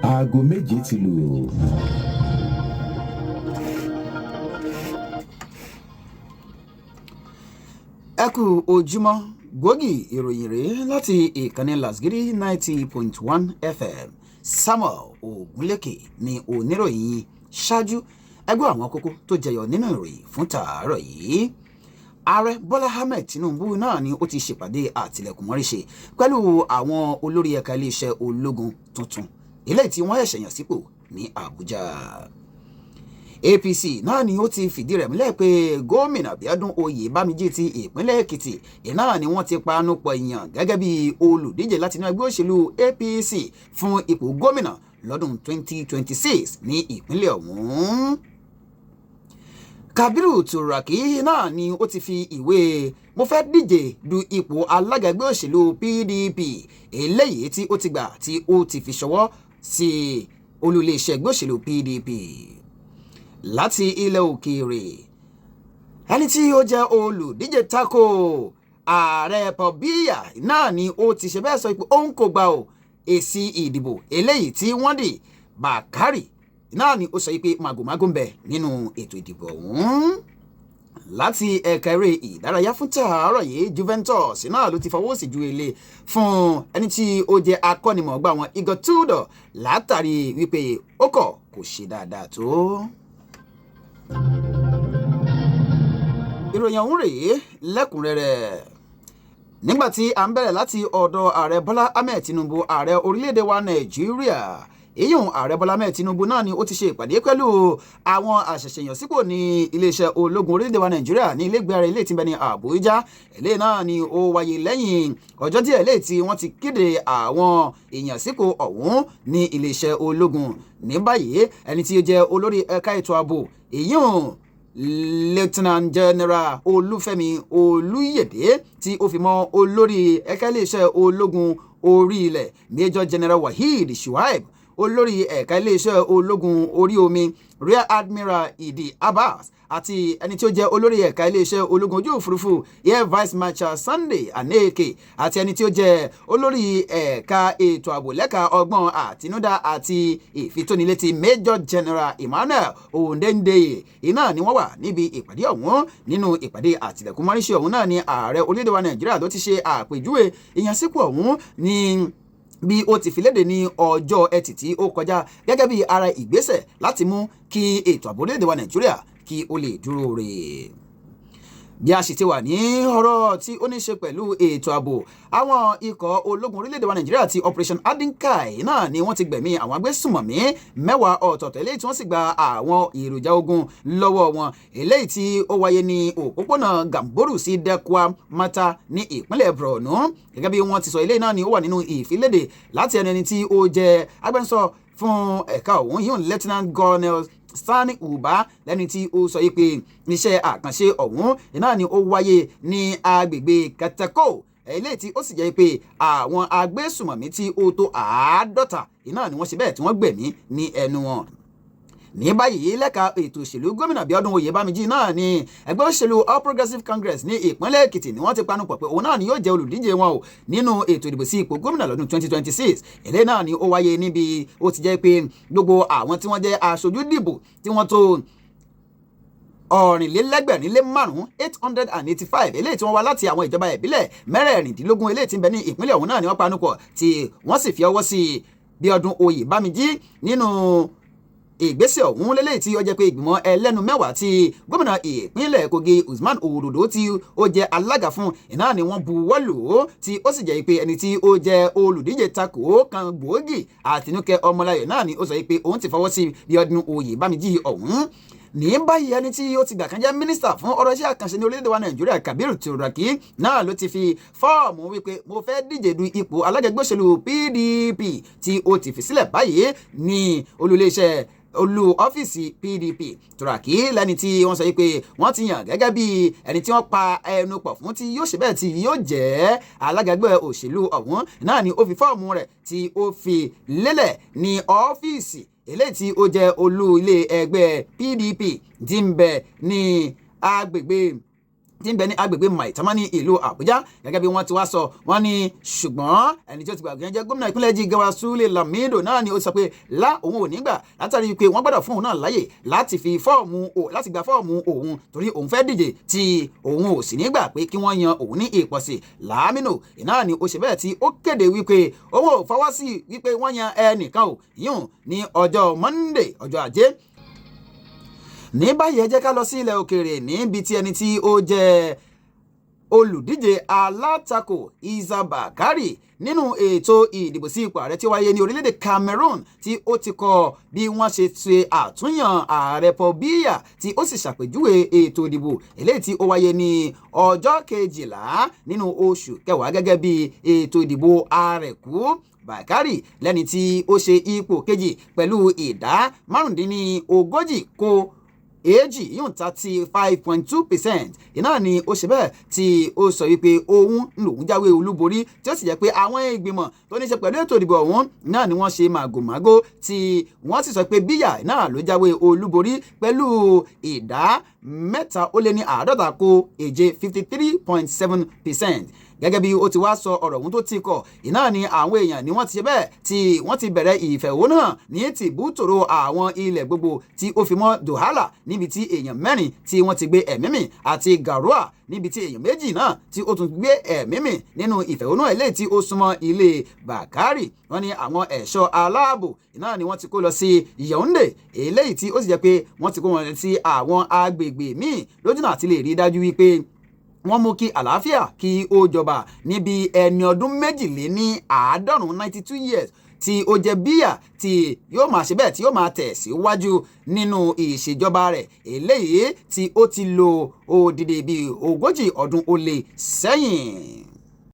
aago méje ti lù. ẹ kú ojúmọ́ gbòógì ìròyìn rèé láti ìkànnì Lasgidi 90.1 FM Samuel Ogunleke ní oníròyìn ṣáájú ẹgbẹ́ àwọn kókó tó jẹyọ nínú ìròyìn fún tàárọ̀ yìí. Ààrẹ Bọ́lá Ahmed Tinubu náà ni ó ti ṣèpàdé àtìlẹ́kùnmọ́ríṣe pẹ̀lú àwọn olórí ẹ̀ka iléeṣẹ́ ológun tuntun eléyìí tí wọ́n ṣẹ̀ṣẹ̀ yàn sípò ní Àbújá. APC náà ni ó ti fìdí rẹ̀ múlẹ̀ pé gómìnà Bíọ́dún Oyèbámíjí ti ìpínlẹ̀ Èkìtì náà ni wọ́n ti panu pọ̀ yàn gẹ́gẹ́ bí olùdíje láti inú ẹgbẹ́ òṣèlú APC fún ipò gómìnà lọ́dún 2026 ní ìpínlẹ̀ ọ̀hún. Kabiru Turaki náà ni ó ti fi ìwé mo fẹ́ díje du ipò alága ẹgbẹ́ òṣèlú PDP eléyìí tí ó ti gbà tí ó ti fi ṣọwọ́ sí olú iléeṣẹ́ ẹgbẹ́ òṣèlú PDP. Láti ilẹ̀ òkèèrè ẹni tí ó jẹ́ olùdíje tako ààrẹ Pọ̀bíyà náà ni ó ti ṣe bẹ́ẹ̀ sọ pé òun kò gba èsì ìdìbò eléyìí tí wọ́n dì. Bàkárì náà ni ó sọ pé màgòmágó ń bẹ nínú ètò ìdìbò ọ̀hún. Láti ẹ̀ka eré ìdárayá fún tàárọ̀ yìí Juventus náà ló ti fọwọ́ sí ju ilé fún ẹni tí ó jẹ́ akọ́nimọ̀ọ́gbá wọn Igor Tudor látàrí wípé ó kò ṣe dáadáa tó. Ìròyìn ọ̀hún rèé lẹ́kùnrẹ́rẹ́. Nígbàtí à ń bẹ̀rẹ̀ láti ọ̀dọ̀ ààrẹ Bọ́lá Ahmed Tinubu ààrẹ orílẹ̀-èdè wa Nàìjíríà èyún ààrẹ Bọ́lá Ahmed Tinubu náà ni ó ti ṣe ìpàdé pẹ̀lú àwọn àṣẹ̀ṣẹ̀yàn sípò ní iléeṣẹ́ ológun orílẹ̀-èdè wa Nàìjíríà ní ilégbèé ààrẹ ilé tí ń bẹ ní Àbújá. Eléyìí náà ni ó wáyé lẹ́yìn ọjọ́ díẹ̀ eléyìí tí wọ́n ti kéde àwọn èèyàn sípò ọ̀hún ní iléeṣẹ́ ológun. Ní báyìí ẹni tí ó jẹ́ olórí ẹ̀ka ètò ààbò èyún Lieutenant General Olúfẹ́mi Olúyèdè tí ó fi mọ́ olórí ẹ̀ka iléeṣẹ́ ológun orí ilẹ̀ Major General Waheed Shuaib, olórí ẹ̀ka iléeṣẹ́ ológun orí omi Rear Admiral Idi Abbas àti ẹni tí ó jẹ́ olórí ẹ̀ka iléeṣẹ́ ológun ojú òfurufú Air Vice Marshal Sunday Aneke àti ẹni tí ó jẹ́ olórí ẹ̀ka ètò ààbò lẹ́ka ọgbọ́n àtinúdá àti ìfitónilétí Major General Emmanuel Ondendeye iná ni wọ́n wà níbi ìpàdé ọ̀hún. Nínú ìpàdé àtìlẹ́kùnmọ́ríṣẹ́ ọ̀hún náà ni ààrẹ orílẹ̀-èdè wa Nàìjíríà ló ti ṣe àpèjúwe ìyànsípò ọ̀hún ní bí ó ti fi léde ní ọjọ́ Ẹtì tí ó kọjá gẹ́gẹ́ bí ara ìgbésẹ̀ láti mú kí ètò ààbò orílẹ̀-èdè wa Nàìjíríà kí ó lè dúró rè. Bí a sì ti wà ní ọ̀rọ̀ tí ó ní ṣe pẹ̀lú ètò ààbò, àwọn ikọ̀ ológun orílẹ̀-èdè wa Nàìjíríà ti Operation Adinkai náà ni wọ́n ti gbẹ̀mí àwọn agbésùmọ̀mí 10 ọ̀tọ̀ọ̀tọ̀ eléyìí tí wọ́n sì gba àwọn èròjà ogun lọ́wọ́ wọn eléyìí tí ó wáyé ní òpópónà Gamboru sí Dekwa Mata ní ìpínlẹ̀ Borno. Gẹ́gẹ́ bí wọ́n ti sọ eléyìí náà ni ó wà nínú ìfiléde láti ẹni tí ó jẹ́ agbẹnusọ fún ẹ̀ka ọ̀hún yìí Lieutenant Colonel Sani Uba lẹ́ni tí ó sọ pé iṣẹ́ àkànṣe ọ̀hún náà ni ó wáyé ní agbègbè Katako eléyìí tí ó sì jẹ́ pé àwọn agbésùmọ̀mí tí ó tó 50 náà ni wọ́n ṣe bẹ́ẹ̀ tí wọ́n gbẹ̀mí ní ẹnu wọn. Ní báyìí lẹ́ka ètò òṣèlú gómìnà Bíọ́dún Oyèbámíjí náà ni ẹgbẹ́ òṣèlú All Progressives Congress ní ìpínlẹ̀ Èkìtì ni wọ́n ti panupọ̀ pé òun náà ni yóò jẹ́ olùdíje wọn nínú ètò ìdìbò sí ipò gómìnà lọ́dún 2026. Eléyìí náà ni ó wáyé níbi ó ti jẹ́ pé gbogbo àwọn tí wọ́n jẹ́ aṣojú dìbò tí wọ́n tó 4,585 eléyìí tí wọ́n wá láti àwọn ìjọba ìbílẹ̀ 16 eléyìí tí ń bẹ ní ìpínlẹ̀ ọ̀hún náà ni wọ́n panupọ̀ tí wọ́n sì fi ọwọ́ sí Bíọ́dún Oyèbámíjí nínú ìgbésẹ̀ ọ̀hún lélẹ́yìí tí ó jẹ́ pé ìgbìmọ̀ ẹlẹ́nu 10 tí gómìnà ìpínlẹ̀ Kogi Usman Ododo tí ó jẹ́ alága fún iná ni wọ́n buwọ́ lù ú tí ó sì jẹ́ pé ẹni tí ó jẹ́ olùdíje takò kan gbòógì Àtinúkẹ́ Ọmọláyọ̀ náà ni ó sọ pé òun ti fọwọ́ sí Bíọ́dún Oyèbámíjí ọ̀hún. Ní báyìí ẹni tí ó ti gbà kan jẹ́ mínísítà fún ọ̀rọ̀ iṣẹ́ àkànṣe ní orílẹ̀-èdè wa Nàìjíríà Kabiru Turaki náà ló ti fi fọ́ọ̀mù wípé mo fẹ́ díje du ipò alága ẹgbẹ́ òṣèlú PDP tí ó ti fi sílẹ̀ báyìí ní olú ọ́fíìsì PDP. Turaki lẹ́ni tí wọ́n sọ pé wọ́n ti yàn gẹ́gẹ́ bí ẹni tí wọ́n pa ẹnu pọ̀ fún tí yóò ṣe bẹ́ẹ̀ tí yóò jẹ́ alága ẹgbẹ́ òṣèlú ọ̀hún náà ni ó fi fọ́ọ̀mù rẹ̀ tí ó fi lélẹ̀ ní ọ́fíìsì eléyìí tí ó jẹ́ olú ilé ẹgbẹ́ PDP tí ń bẹ ní agbègbè tí ń bẹ ní agbègbè Maitama ní ìlú Àbújá gẹ́gẹ́ bí wọ́n ti wá sọ wọ́n ní ṣùgbọ́n ẹni tí ó ti gbàgbé jẹ́ gómìnà ìpínlẹ̀ Jigawa Sule Lamido náà ni ó sọ pé òun ò ní gbà látàrí pé wọ́n gbọ́dọ̀ fún òun náà láyè láti gba fọ́ọ̀mù òun torí òun fẹ́ díje tí òun ò sì ní gbà pé kí wọ́n yan òun ní ìpọ̀sí. Lamino náà ni ó ṣe bẹ́ẹ̀ tí ó kéde wípé òun ò fọwọ́ sí wípé wọ́n yan ẹnìkan ò yíùn ní ọjọ́ Monday ọjọ́ Ajé. Ní báyìí ẹ jẹ́ ká lọ sí ilẹ̀ òkèèrè níbi tí ẹni tí ó jẹ́ olùdíje alátakò Isa Bakari nínú ètò ìdìbò sí ipò ààrẹ tí ó wáyé ní orílẹ̀-èdè Cameroon tí ó ti kọ bí wọ́n ṣe ṣe àtúnyàn ààrẹ Paul Biya tí ó sì ṣàpèjúwe ètò ìdìbò eléyìí tí ó wáyé ní ọjọ́ 12 nínú oṣù kẹwàá gẹ́gẹ́ bí ètò ìdìbò àrẹ̀kú. Bakari lẹ́ni tí ó ṣe ipò kejì pẹ̀lú ìdá 45 kó èjì yóò 35.2%. Iná ni ó ṣe bẹ́ẹ̀ tí ó sọ wípé òun lòun jáwé olúborí tí ó sì jẹ́ pé àwọn ìgbìmọ̀ tó ní ṣe pẹ̀lú ètò ìdìbò ọ̀hún náà ni wọ́n ṣe màgòmágó tí wọ́n sì sọ pé Biya náà ló jáwé olúborí pẹ̀lú ìdá 350 kó èje 53.7%. Gẹ́gẹ́ bí ó ti wá sọ ọ̀rọ̀ ọ̀hún tó ti kọ̀ iná ni àwọn èèyàn ni wọ́n ti ṣe bẹ́ẹ̀ tí wọ́n ti bẹ̀rẹ̀ ìfẹ̀hónúhàn ní tìbútòrò àwọn ilẹ̀ gbogbo tí ó fi mọ́ Douala níbi tí èèyàn 4 tí wọ́n ti gbé ẹ̀mí mì àti Garoua níbi tí èèyàn 2 náà tí ó tún gbé ẹ̀mí mì nínú ìfẹ̀hónúhàn eléyìí tí ó súnmọ́ ilé Bakari. Wọ́n ní àwọn ẹ̀ṣọ́ aláàbò iná ni wọ́n ti kó lọ sí Yaoundé eléyìí tí ó sì jẹ́ pé wọ́n ti kó wọn sí àwọn agbègbè míì lójúnà àti lè rí dájú wípé wọ́n mú kí àlàáfíà kí ó jọba níbi ẹni ọdún 92 years tí ó jẹ́ Biya tí yóò máa ṣe bẹ́ẹ̀ tí yóò máa tẹ̀síwájú nínú ìṣèjọba rẹ̀ eléyìí tí ó ti lò odidi bíi 40 ọdún ó lé sẹ́yìn.